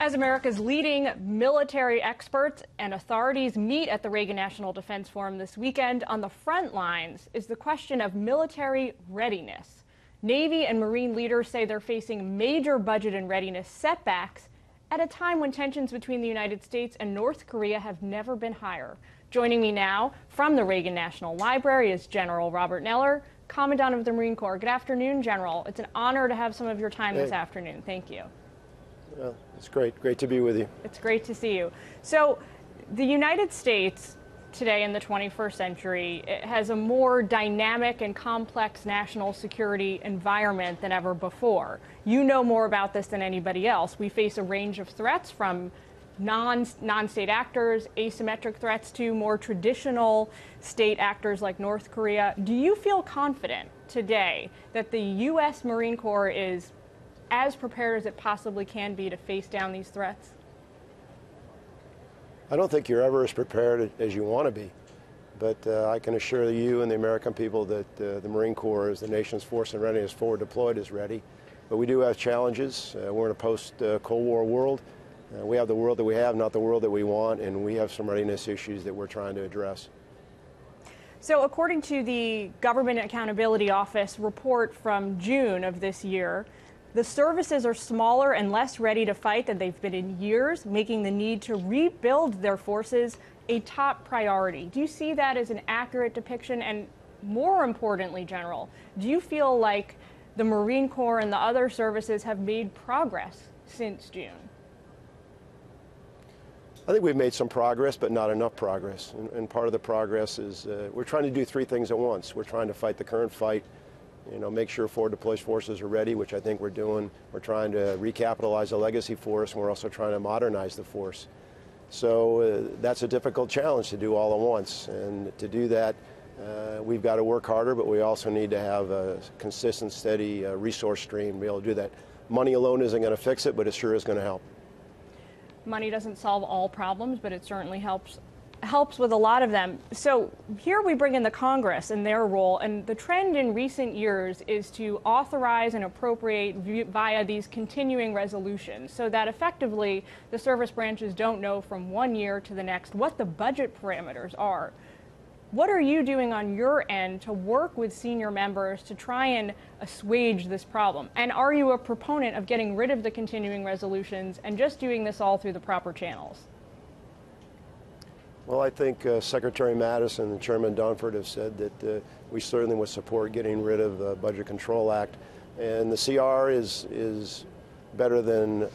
As America's leading military experts and authorities meet at the Reagan National Defense Forum this weekend, on the front lines is the question of military readiness. Navy and Marine leaders say they're facing major budget and readiness setbacks at a time when tensions between the United States and North Korea have never been higher. Joining me now from the Reagan National Library is General Robert Neller, Commandant of the Marine Corps. Good afternoon, General. It's an honor to have some of your time this afternoon. Thank you. Well, it's great to be with you. It's great to see you. So the United States today in the 21st century has a more dynamic and complex national security environment than ever before. You know more about this than anybody else. We face a range of threats from non-state actors, asymmetric threats to more traditional state actors like North Korea. Do you feel confident today that the U.S. Marine Corps is as prepared as it possibly can be to face down these threats? I don't think you're ever as prepared as you want to be, but I can assure you and the American people that the Marine Corps, as the nation's force and readiness forward deployed, is ready. But we do have challenges. We're in a post-Cold War world. We have the world that we have, not the world that we want, and we have some readiness issues that we're trying to address. So according to the Government Accountability Office report from June of this year, the services are smaller and less ready to fight than they've been in years, making the need to rebuild their forces a top priority. Do you see that as an accurate depiction? And more importantly, General, do you feel like the Marine Corps and the other services have made progress since June? I think we've made some progress, but not enough progress. And part of the progress is we're trying to do three things at once. We're trying to fight the current fight, make sure forward deployed forces are ready, which I think we're doing. We're trying to recapitalize a legacy force, and we're also trying to modernize the force. So that's a difficult challenge to do all at once. And to do that, we've got to work harder, but we also need to have a consistent, steady resource stream to be able to do that. Money alone isn't going to fix it, but it sure is going to help. Money doesn't solve all problems, but it certainly helps with a lot of them. So here we bring in the Congress and their role, and the trend in recent years is to authorize and appropriate via these continuing resolutions so that effectively the service branches don't know from one year to the next what the budget parameters are. What are you doing on your end to work with senior members to try and assuage this problem? And are you a proponent of getting rid of the continuing resolutions and just doing this all through the proper channels? Well, I think Secretary Mattis and Chairman Dunford have said that we certainly would support getting rid of the Budget Control Act. And the CR is better than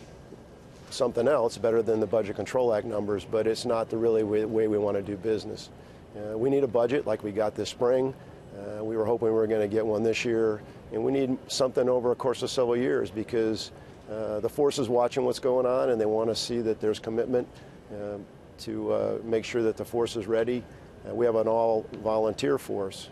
something else, better than the Budget Control Act numbers, but it's not the really way we want to do business. We need a budget like we got this spring. We were hoping we were going to get one this year, and we need something over a course of several years because the force is watching what's going on, and they want to see that there's commitment to make sure that the force is ready. We have an all-volunteer force,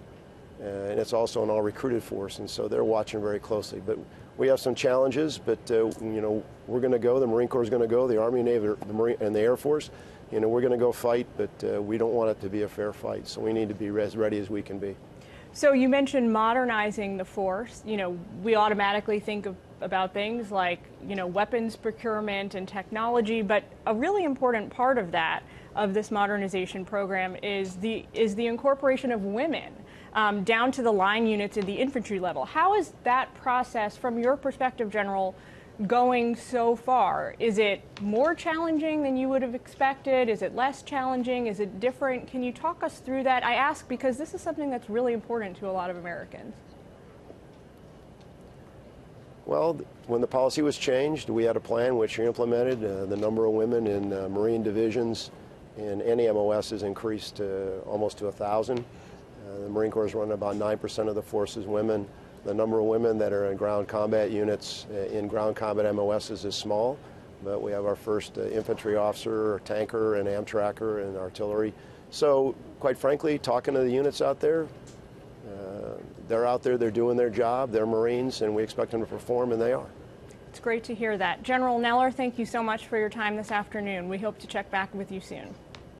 and it's also an all-recruited force, and so they're watching very closely. But we have some challenges, but we're going to go. The Marine Corps is going to go. The Army, Navy, the Marine, and the Air Force. We're going to go fight, but we don't want it to be a fair fight, so we need to be as ready as we can be. So you mentioned modernizing the force. We automatically think about things like, weapons procurement and technology, but a really important part of that, of this modernization program, is the incorporation of women down to the line units at the infantry level. How is that process, from your perspective, General, going so far? Is it more challenging than you would have expected? Is it less challenging? Is it different? Can you talk us through that? I ask because this is something that's really important to a lot of Americans. Well, when the policy was changed, we had a plan which we implemented. The number of women in Marine divisions in any MOS has increased almost to 1,000. The Marine Corps is running about 9% of the force is women. The number of women that are in ground combat units in ground combat MOSs is small, but we have our first infantry officer, tanker, and Amtracker, and artillery. So, quite frankly, talking to the units out there, they're out there, they're doing their job, they're Marines, and we expect them to perform, and they are. It's great to hear that. General Neller, thank you so much for your time this afternoon. We hope to check back with you soon.